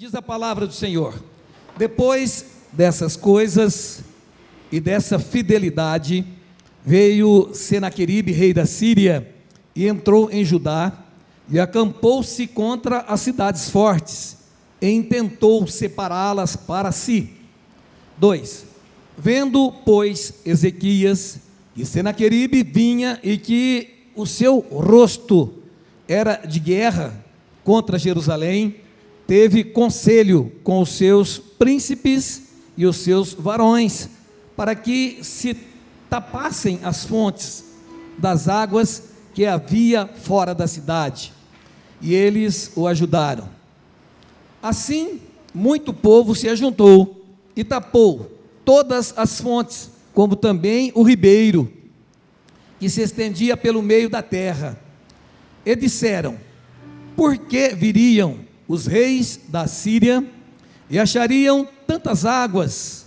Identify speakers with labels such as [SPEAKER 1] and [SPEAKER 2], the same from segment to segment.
[SPEAKER 1] Diz a palavra do Senhor: depois dessas coisas e dessa fidelidade, veio Senaqueribe, rei da Síria, e entrou em Judá, e acampou-se contra as cidades fortes, e intentou separá-las para si. 2. Vendo, pois, Ezequias, que Senaqueribe vinha e que o seu rosto era de guerra contra Jerusalém, teve conselho com os seus príncipes e os seus varões, para que se tapassem as fontes das águas que havia fora da cidade, e eles o ajudaram. Assim, muito povo se ajuntou e tapou todas as fontes, como também o ribeiro, que se estendia pelo meio da terra. E disseram: por que viriam os reis da Síria e achariam tantas águas?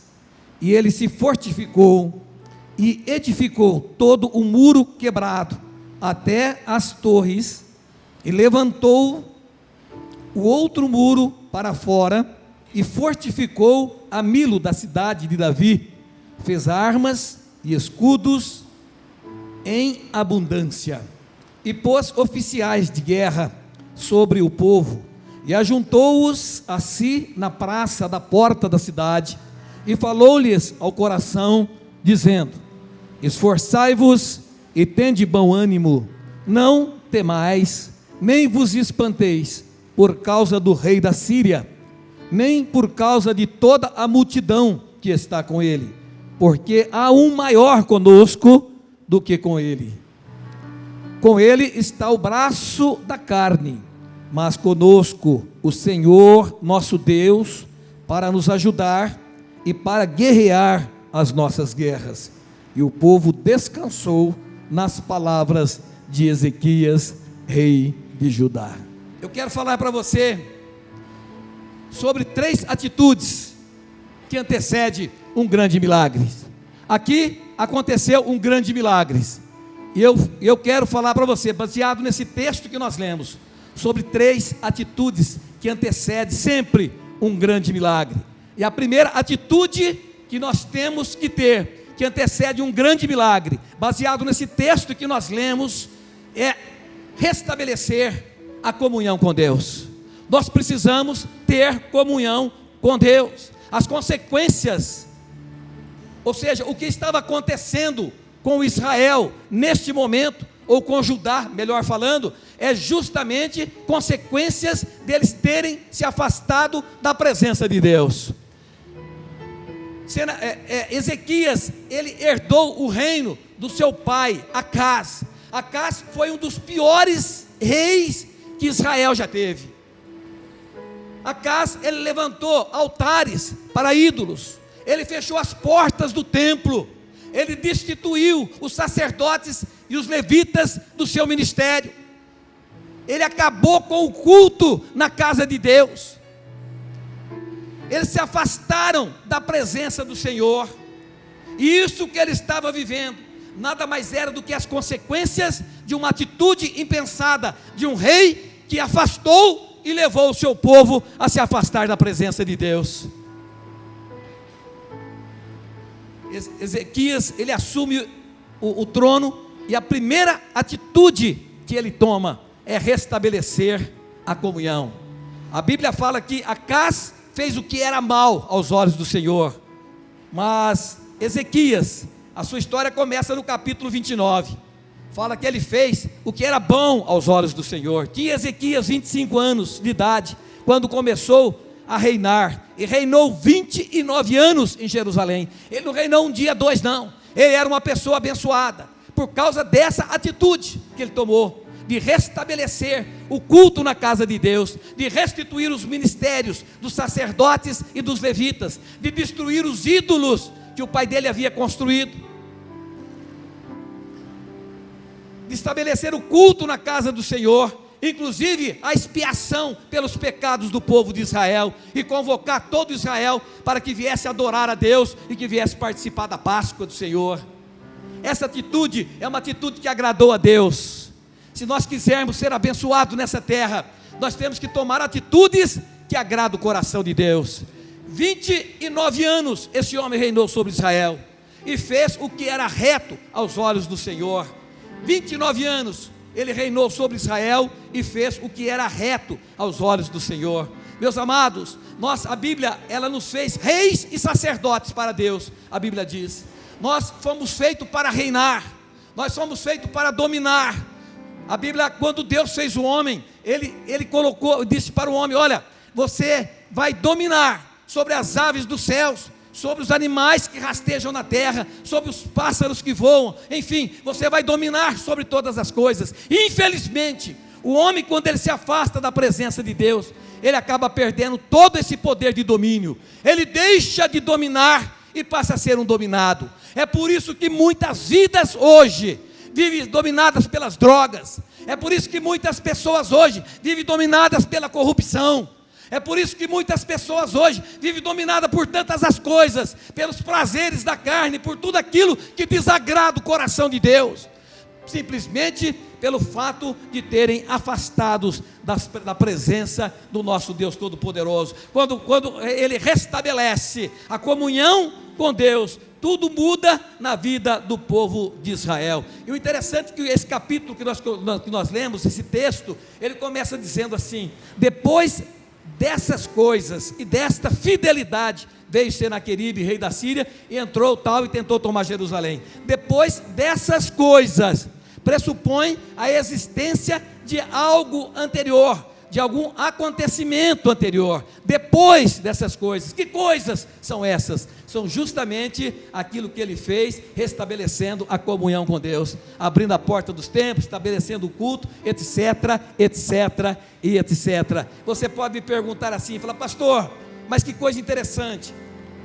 [SPEAKER 1] E ele se fortificou e edificou todo o muro quebrado até as torres, e levantou o outro muro para fora, e fortificou a Milo da cidade de Davi, fez armas e escudos em abundância, e pôs oficiais de guerra sobre o povo, e ajuntou-os a si na praça da porta da cidade, e falou-lhes ao coração, dizendo: esforçai-vos e tende bom ânimo, não temais, nem vos espanteis por causa do rei da Síria, nem por causa de toda a multidão que está com ele, porque há um maior conosco do que com ele. Com ele está o braço da carne, mas conosco o Senhor nosso Deus, para nos ajudar e para guerrear as nossas guerras. E o povo descansou nas palavras de Ezequias, rei de Judá. Eu quero falar para você sobre 3 atitudes que antecedem um grande milagre. Aqui aconteceu um grande milagre, e eu quero falar para você, baseado nesse texto que nós lemos, sobre 3 atitudes que antecedem sempre um grande milagre. E a primeira atitude que nós temos que ter, que antecede um grande milagre, baseado nesse texto que nós lemos, é restabelecer a comunhão com Deus. Nós precisamos ter comunhão com Deus. As consequências, ou seja, o que estava acontecendo com Israel neste momento, ou com Judá, melhor falando, é justamente consequências deles terem se afastado da presença de Deus. Ezequias, ele herdou o reino do seu pai, Acás. Acás foi um dos piores reis que Israel já teve. Acás, ele levantou altares para ídolos, ele fechou as portas do templo, ele destituiu os sacerdotes e os levitas do seu ministério, ele acabou com o culto na casa de Deus. Eles se afastaram da presença do Senhor, e isso que ele estava vivendo, nada mais era do que as consequências de uma atitude impensada, de um rei que afastou e levou o seu povo a se afastar da presença de Deus. Ezequias, ele assume o trono, e a primeira atitude que ele toma é restabelecer a comunhão. A Bíblia fala que Acás fez o que era mal aos olhos do Senhor, mas Ezequias, a sua história começa no capítulo 29, fala que ele fez o que era bom aos olhos do Senhor. Tinha Ezequias 25 anos de idade, quando começou a reinar, e reinou 29 anos em Jerusalém. Ele não reinou um dia, 2 não, ele era uma pessoa abençoada, por causa dessa atitude que ele tomou, de restabelecer o culto na casa de Deus, de restituir os ministérios dos sacerdotes e dos levitas, de destruir os ídolos que o pai dele havia construído, de estabelecer o culto na casa do Senhor, inclusive a expiação pelos pecados do povo de Israel, e convocar todo Israel para que viesse adorar a Deus e que viesse participar da Páscoa do Senhor. Essa atitude é uma atitude que agradou a Deus. Se nós quisermos ser abençoados nessa terra, nós temos que tomar atitudes que agrada o coração de Deus. 29 anos esse homem reinou sobre Israel e fez o que era reto aos olhos do Senhor. 29 anos ele reinou sobre Israel e fez o que era reto aos olhos do Senhor. Meus amados, a Bíblia, ela nos fez reis e sacerdotes para Deus. A Bíblia diz, nós fomos feitos para reinar, nós fomos feitos para dominar. A Bíblia, quando Deus fez o homem, Ele disse para o homem: olha, você vai dominar sobre as aves dos céus, sobre os animais que rastejam na terra, sobre os pássaros que voam, enfim, você vai dominar sobre todas as coisas. Infelizmente, o homem, quando ele se afasta da presença de Deus, ele acaba perdendo todo esse poder de domínio, ele deixa de dominar e passa a ser um dominado. É por isso que muitas vidas hoje vivem dominadas pelas drogas, é por isso que muitas pessoas hoje vivem dominadas pela corrupção, é por isso que muitas pessoas hoje vivem dominadas por tantas as coisas, pelos prazeres da carne, por tudo aquilo que desagrada o coração de Deus, simplesmente pelo fato de terem afastados da presença do nosso Deus Todo-Poderoso. Quando Ele restabelece a comunhão com Deus, tudo muda na vida do povo de Israel. E o interessante é que esse capítulo que nós lemos, esse texto, ele começa dizendo assim: depois dessas coisas e desta fidelidade, veio Senaqueribe, rei da Síria, e entrou tal e tentou tomar Jerusalém. Depois dessas coisas, pressupõe a existência de algo anterior, de algum acontecimento anterior. Depois dessas coisas, que coisas são essas? São justamente aquilo que ele fez, restabelecendo a comunhão com Deus, abrindo a porta dos templos, estabelecendo o culto, etc, etc e etc. Você pode me perguntar assim, falar: pastor, mas que coisa interessante,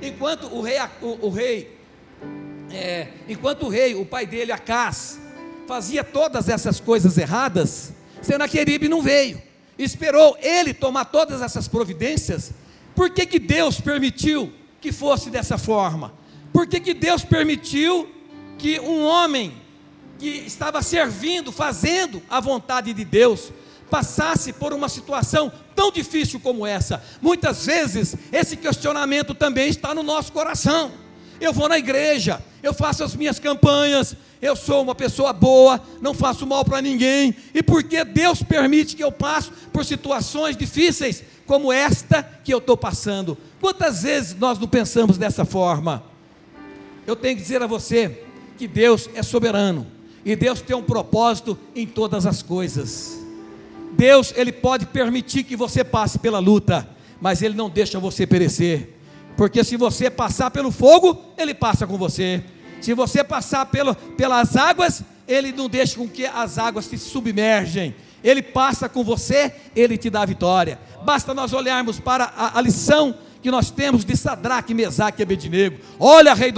[SPEAKER 1] enquanto o rei, o pai dele, Acás, fazia todas essas coisas erradas, Senaqueribe não veio, esperou ele tomar todas essas providências. Por que Deus permitiu que fosse dessa forma? Por que Deus permitiu que um homem que estava servindo, fazendo a vontade de Deus, passasse por uma situação tão difícil como essa? Muitas vezes esse questionamento também está no nosso coração. Eu vou na igreja, eu faço as minhas campanhas, eu sou uma pessoa boa, não faço mal para ninguém, e por que Deus permite que eu passe por situações difíceis como esta que eu estou passando? Quantas vezes nós não pensamos dessa forma? Eu tenho que dizer a você que Deus é soberano, e Deus tem um propósito em todas as coisas. Deus, Ele pode permitir que você passe pela luta, mas Ele não deixa você perecer, porque se você passar pelo fogo, Ele passa com você. Se você passar pelas águas, Ele não deixa com que as águas te submergem, Ele passa com você, Ele te dá a vitória. Basta nós olharmos para a lição que nós temos de Sadraque, Mesaque e Abednego. Olha, rei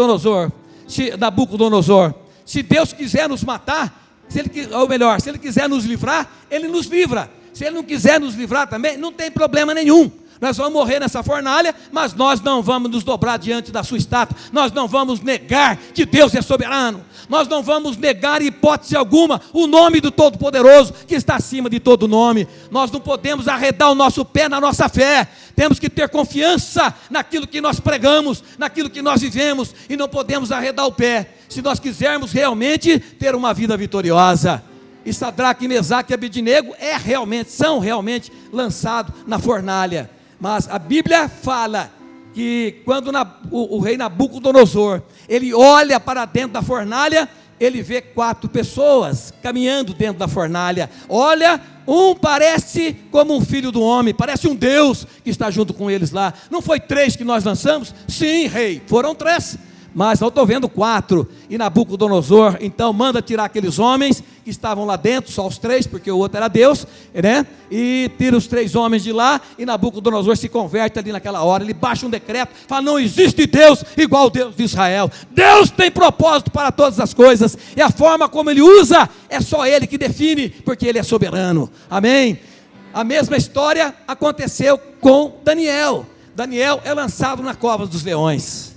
[SPEAKER 1] Nabucodonosor, se Deus quiser nos matar, se Ele quiser nos livrar, Ele nos livra. Se Ele não quiser nos livrar também, não tem problema nenhum. Nós vamos morrer nessa fornalha, mas nós não vamos nos dobrar diante da sua estátua, nós não vamos negar que Deus é soberano, nós não vamos negar em hipótese alguma o nome do Todo-Poderoso, que está acima de todo nome. Nós não podemos arredar o nosso pé na nossa fé, temos que ter confiança naquilo que nós pregamos, naquilo que nós vivemos, e não podemos arredar o pé, se nós quisermos realmente ter uma vida vitoriosa. E Sadraque, Mesaque e Abednego são realmente lançados na fornalha. Mas a Bíblia fala que quando o rei Nabucodonosor, ele olha para dentro da fornalha, ele vê 4 pessoas caminhando dentro da fornalha. Olha, um parece como um filho do homem, parece um Deus que está junto com eles lá. Não foi 3 que nós lançamos? Sim, rei, foram 3. Mas eu estou vendo 4, e Nabucodonosor então manda tirar aqueles homens que estavam lá dentro, só os 3, porque o outro era Deus, né? E tira os 3 homens de lá, e Nabucodonosor se converte ali naquela hora. Ele baixa um decreto, fala: não existe Deus igual o Deus de Israel. Deus tem propósito para todas as coisas, e a forma como Ele usa, é só Ele que define, porque Ele é soberano. Amém? A mesma história aconteceu com Daniel. Daniel é lançado na cova dos leões.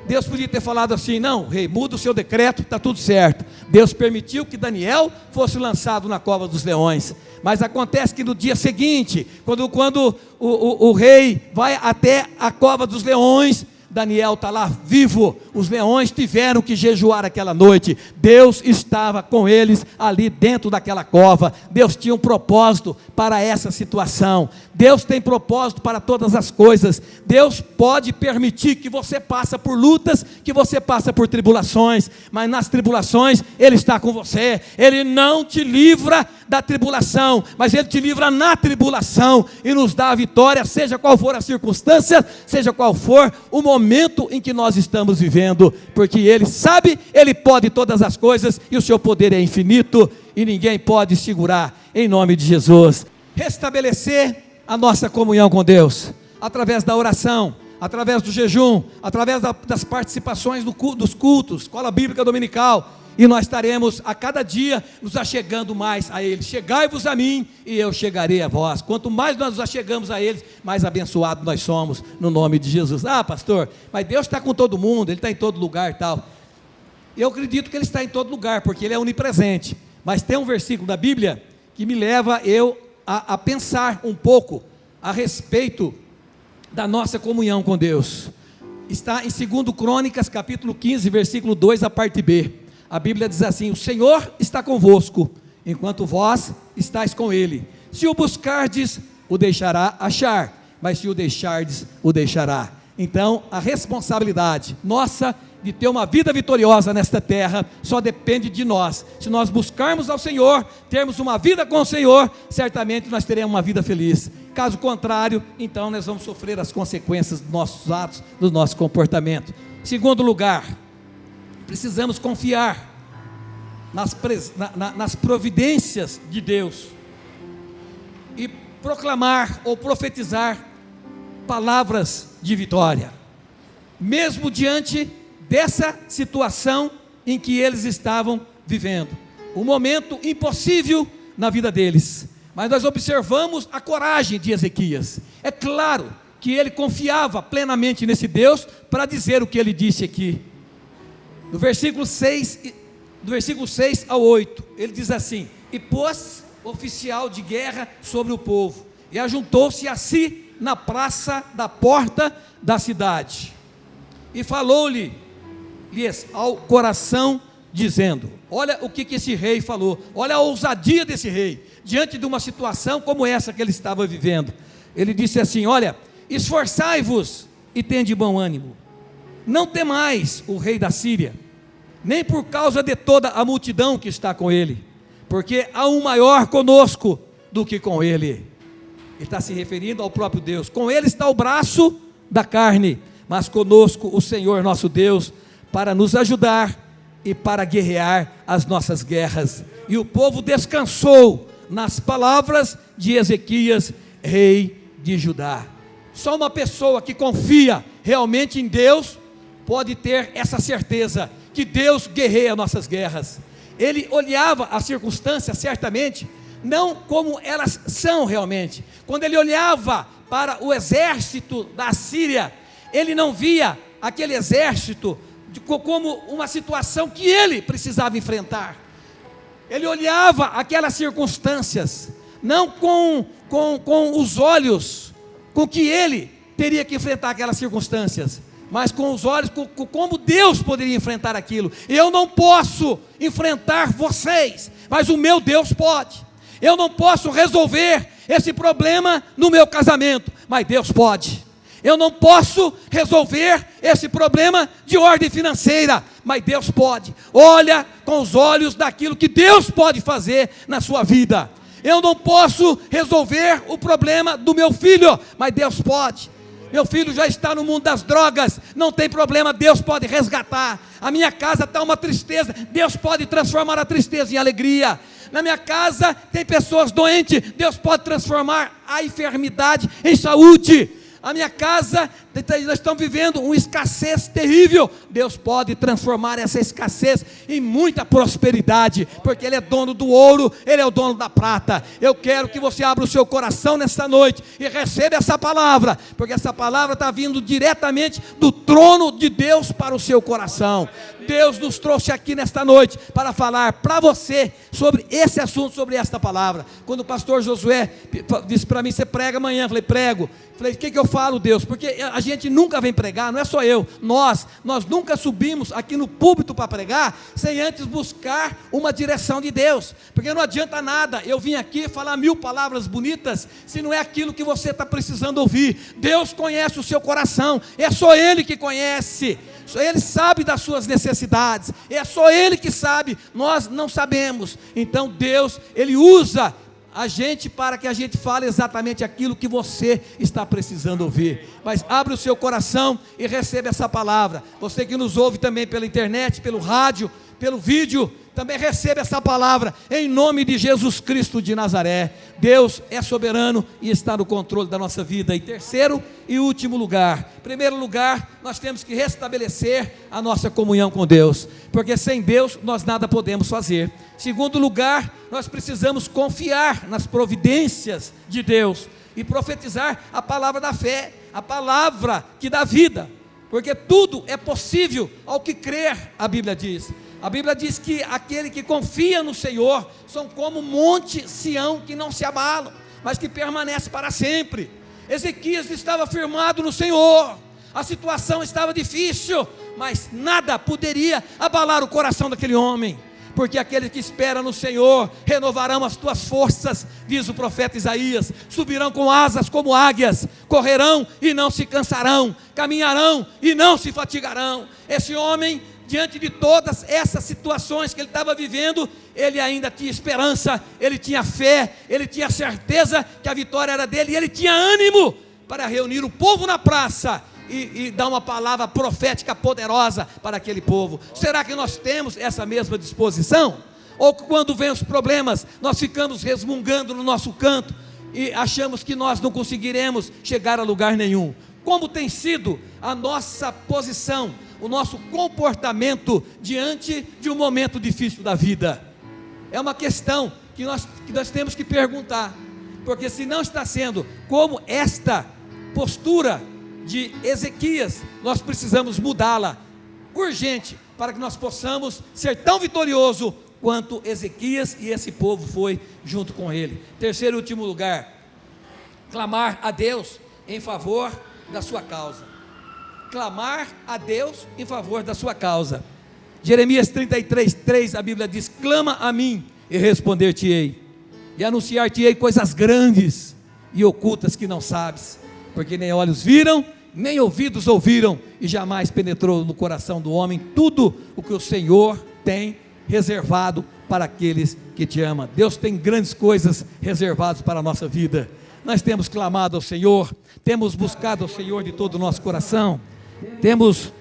[SPEAKER 1] Deus podia ter falado assim: não, rei, muda o seu decreto, está tudo certo. Deus permitiu que Daniel fosse lançado na cova dos leões. Mas acontece que no dia seguinte, quando o rei vai até a cova dos leões, Daniel está lá vivo. Os leões tiveram que jejuar aquela noite. Deus estava com eles ali dentro daquela cova. Deus tinha um propósito para essa situação. Deus tem propósito para todas as coisas. Deus pode permitir que você passe por lutas, que você passe por tribulações, mas nas tribulações Ele está com você. Ele não te livra da tribulação, mas Ele te livra na tribulação e nos dá a vitória, seja qual for a circunstância, seja qual for o momento em que nós estamos vivendo, porque Ele sabe, Ele pode todas as coisas e o seu poder é infinito e ninguém pode segurar, em nome de Jesus. Restabelecer a nossa comunhão com Deus, através da oração, através do jejum, através das participações dos cultos, escola bíblica dominical, e nós estaremos a cada dia nos achegando mais a Ele. Chegai-vos a mim e eu chegarei a vós. Quanto mais nós nos achegamos a Ele, mais abençoados nós somos, no nome de Jesus. Ah, pastor, mas Deus está com todo mundo, Ele está em todo lugar e tal. Eu acredito que Ele está em todo lugar, porque Ele é onipresente. Mas tem um versículo da Bíblia que me leva a pensar um pouco a respeito da nossa comunhão com Deus. Está em 2 Crônicas, capítulo 15, versículo 2, a parte B. A Bíblia diz assim: o Senhor está convosco, enquanto vós estáis com Ele. Se o buscardes, o deixará achar, mas se o deixardes, o deixará. Então, a responsabilidade nossa de ter uma vida vitoriosa nesta terra, só depende de nós. Se nós buscarmos ao Senhor, termos uma vida com o Senhor, certamente nós teremos uma vida feliz. Caso contrário, então nós vamos sofrer as consequências dos nossos atos, do nosso comportamento. Segundo lugar, precisamos confiar nas providências de Deus e proclamar ou profetizar palavras de vitória, mesmo diante dessa situação em que eles estavam vivendo, um momento impossível na vida deles. Mas nós observamos a coragem de Ezequias. É claro que ele confiava plenamente nesse Deus para dizer o que ele disse aqui. Do versículo 6 ao 8, ele diz assim: e pôs oficial de guerra sobre o povo, e ajuntou-se a si na praça da porta da cidade, e falou-lhes ao coração, dizendo: olha o que esse rei falou, olha a ousadia desse rei, diante de uma situação como essa que ele estava vivendo. Ele disse assim: olha, esforçai-vos e tende bom ânimo, não temais o rei da Síria, nem por causa de toda a multidão que está com ele, porque há um maior conosco do que com ele. Ele está se referindo ao próprio Deus. Com ele está o braço da carne, mas conosco o Senhor nosso Deus, para nos ajudar e para guerrear as nossas guerras. E o povo descansou nas palavras de Ezequias, rei de Judá. Só uma pessoa que confia realmente em Deus pode ter essa certeza que Deus guerreia nossas guerras. Ele olhava as circunstâncias certamente não como elas são realmente. Quando ele olhava para o exército da Síria, ele não via aquele exército como uma situação que ele precisava enfrentar. Ele olhava aquelas circunstâncias não com os olhos com que ele teria que enfrentar aquelas circunstâncias, mas com os olhos como Deus poderia enfrentar aquilo. Eu não posso enfrentar vocês, mas o meu Deus pode. Eu não posso resolver esse problema no meu casamento, mas Deus pode. Eu não posso resolver esse problema de ordem financeira, mas Deus pode. Olha com os olhos daquilo que Deus pode fazer na sua vida. Eu não posso resolver o problema do meu filho, mas Deus pode. Meu filho já está no mundo das drogas, não tem problema, Deus pode resgatar. A minha casa está uma tristeza, Deus pode transformar a tristeza em alegria. Na minha casa tem pessoas doentes, Deus pode transformar a enfermidade em saúde. A minha casa nós estamos vivendo uma escassez terrível. Deus pode transformar essa escassez em muita prosperidade, porque Ele é dono do ouro, Ele é o dono da prata. Eu quero que você abra o seu coração nesta noite e receba essa palavra, porque essa palavra está vindo diretamente do trono de Deus para o seu coração. Deus nos trouxe aqui nesta noite para falar para você sobre esse assunto, sobre esta palavra. Quando o pastor Josué disse para mim: você prega amanhã? Eu falei: prego. Falei: o que eu falo, Deus? Porque a gente nunca vem pregar, não é só eu, nós nunca subimos aqui no púlpito para pregar sem antes buscar uma direção de Deus, porque não adianta nada eu vim aqui falar 1000 palavras bonitas se não é aquilo que você está precisando ouvir. Deus conhece o seu coração, é só Ele que conhece, Ele sabe das suas necessidades, é só Ele que sabe, nós não sabemos. Então Deus, Ele usa a gente para que a gente fale exatamente aquilo que você está precisando ouvir. Mas abre o seu coração e receba essa palavra. Você que nos ouve também pela internet, pelo rádio, pelo vídeo, também receba essa palavra, em nome de Jesus Cristo de Nazaré. Deus é soberano e está no controle da nossa vida. Em terceiro e último lugar, primeiro lugar, nós temos que restabelecer a nossa comunhão com Deus, porque sem Deus nós nada podemos fazer. Segundo lugar, nós precisamos confiar nas providências de Deus e profetizar a palavra da fé, a palavra que dá vida, porque tudo é possível ao que crer, a Bíblia diz. A Bíblia diz que aquele que confia no Senhor são como monte Sião, que não se abalam, mas que permanece para sempre. Ezequias estava firmado no Senhor, a situação estava difícil, mas nada poderia abalar o coração daquele homem, porque aquele que espera no Senhor renovarão as tuas forças, diz o profeta Isaías, subirão com asas como águias, correrão e não se cansarão, caminharão e não se fatigarão. Esse homem, diante de todas essas situações que ele estava vivendo, ele ainda tinha esperança, ele tinha fé, ele tinha certeza que a vitória era dele, e ele tinha ânimo para reunir o povo na praça e dar uma palavra profética poderosa para aquele povo. Será que nós temos essa mesma disposição? Ou quando vem os problemas, nós ficamos resmungando no nosso canto e achamos que nós não conseguiremos chegar a lugar nenhum? Como tem sido a nossa posição, o nosso comportamento diante de um momento difícil da vida? É uma questão que nós temos que perguntar, porque se não está sendo como esta postura de Ezequias, nós precisamos mudá-la urgente, para que nós possamos ser tão vitorioso quanto Ezequias e esse povo foi junto com ele. Terceiro e último lugar, clamar a Deus em favor da sua causa. Clamar a Deus em favor da sua causa. Jeremias 33:3, a Bíblia diz: clama a mim e responder-te-ei, e anunciar-te-ei coisas grandes e ocultas que não sabes, porque nem olhos viram, nem ouvidos ouviram, e jamais penetrou no coração do homem tudo o que o Senhor tem reservado para aqueles que te amam. Deus tem grandes coisas reservadas para a nossa vida. Nós temos clamado ao Senhor, temos buscado ao Senhor de todo o nosso coração, temos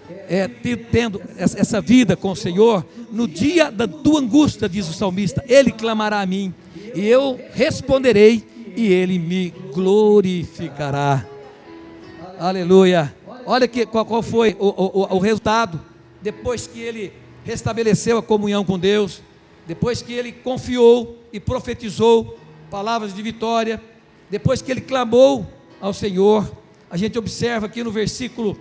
[SPEAKER 1] tendo essa vida com o Senhor. No dia da tua angústia, diz o salmista, Ele clamará a mim, e eu responderei, e Ele me glorificará. Aleluia. Olha qual foi o resultado, depois que ele restabeleceu a comunhão com Deus, depois que ele confiou e profetizou palavras de vitória, depois que ele clamou ao Senhor. A gente observa aqui no versículo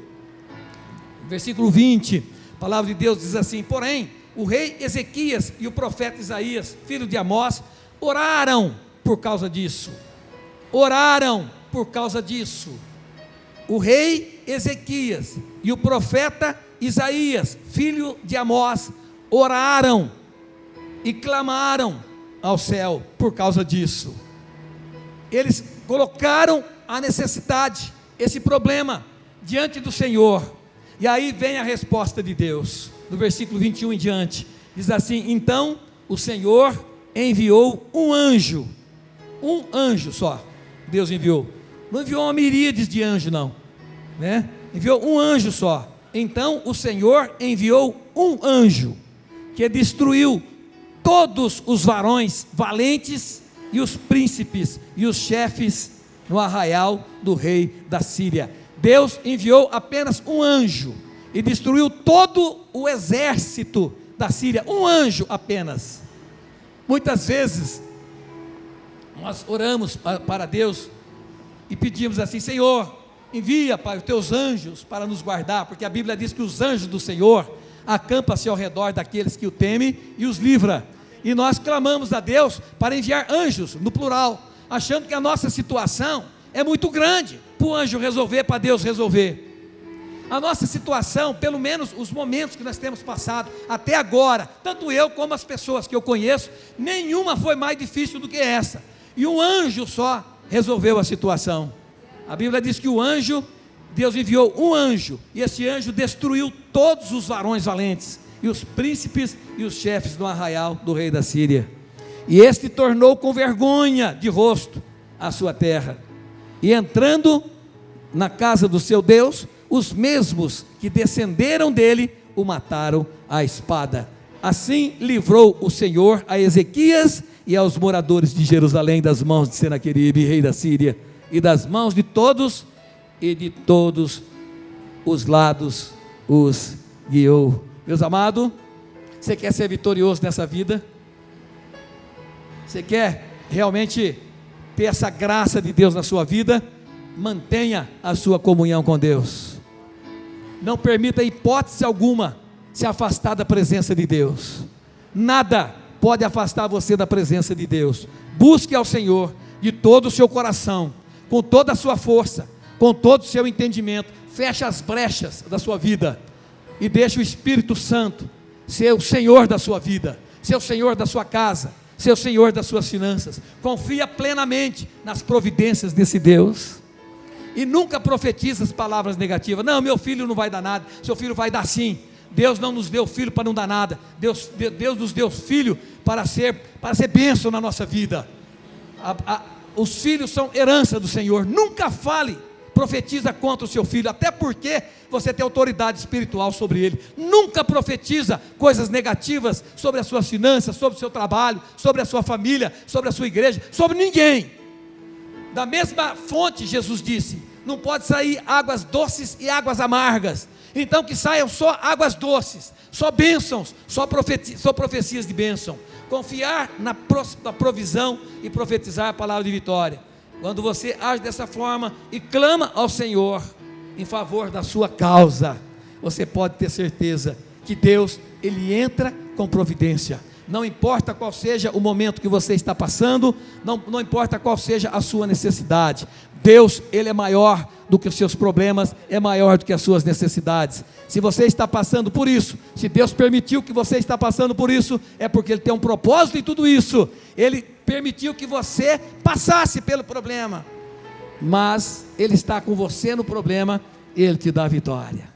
[SPEAKER 1] 20, a palavra de Deus diz assim: porém, o rei Ezequias e o profeta Isaías, filho de Amós, oraram por causa disso. Oraram por causa disso. O rei Ezequias e o profeta Isaías, filho de Amós, oraram e clamaram ao céu por causa disso. Eles colocaram a necessidade, esse problema, diante do Senhor, e aí vem a resposta de Deus, no versículo 21 em diante, diz assim: então o Senhor enviou um anjo só, Deus enviou, não enviou uma miríade de anjos não, né? Enviou um anjo só. Então o Senhor enviou um anjo, que destruiu todos os varões valentes, e os príncipes e os chefes no arraial do rei da Síria. Deus enviou apenas um anjo e destruiu todo o exército da Síria, um anjo apenas. Muitas vezes nós oramos para Deus e pedimos assim: Senhor, envia, Pai, os teus anjos para nos guardar, porque a Bíblia diz que os anjos do Senhor acampam-se ao redor daqueles que o temem e os livra. E nós clamamos a Deus para enviar anjos, no plural, achando que a nossa situação é muito grande para o anjo resolver, para Deus resolver. A nossa situação, pelo menos os momentos que nós temos passado até agora, tanto eu como as pessoas que eu conheço, nenhuma foi mais difícil do que essa, e um anjo só resolveu a situação. A Bíblia diz que o anjo, Deus enviou um anjo, e esse anjo destruiu todos os varões valentes, e os príncipes e os chefes do arraial do rei da Síria, e este tornou com vergonha de rosto a sua terra, e entrando na casa do seu Deus, os mesmos que descenderam dele o mataram à espada. Assim livrou o Senhor a Ezequias e aos moradores de Jerusalém das mãos de Senaqueribe, rei da Síria, e das mãos de todos e de todos os lados os guiou. Meus amados, você quer ser vitorioso nessa vida? Você quer realmente ter essa graça de Deus na sua vida? Mantenha a sua comunhão com Deus. Não permita hipótese alguma se afastar da presença de Deus. Nada pode afastar você da presença de Deus. Busque ao Senhor de todo o seu coração, com toda a sua força, com todo o seu entendimento. Feche as brechas da sua vida e deixe o Espírito Santo ser o Senhor da sua vida, ser o Senhor da sua casa, ser o Senhor das suas finanças. Confia plenamente nas providências desse Deus. E nunca profetiza as palavras negativas. Não, meu filho não vai dar nada, seu filho vai dar sim. Deus não nos deu filho para não dar nada. Deus nos deu filho para ser bênção na nossa vida. Os filhos são herança do Senhor. Nunca fale, profetiza contra o seu filho, até porque você tem autoridade espiritual sobre ele. Nunca profetiza coisas negativas sobre as suas finanças, sobre o seu trabalho, sobre a sua família, sobre a sua igreja, sobre ninguém. Da mesma fonte, Jesus disse, não pode sair águas doces e águas amargas. Então que saiam só águas doces, só bênçãos, só profecias de bênção. Confiar na provisão e profetizar a palavra de vitória. Quando você age dessa forma e clama ao Senhor em favor da sua causa, você pode ter certeza que Deus, Ele entra com providência. Não importa qual seja o momento que você está passando, não importa qual seja a sua necessidade, Deus, Ele é maior do que os seus problemas, é maior do que as suas necessidades. Se você está passando por isso, se Deus permitiu que você está passando por isso, é porque Ele tem um propósito em tudo isso. Ele permitiu que você passasse pelo problema, mas Ele está com você no problema, Ele te dá a vitória.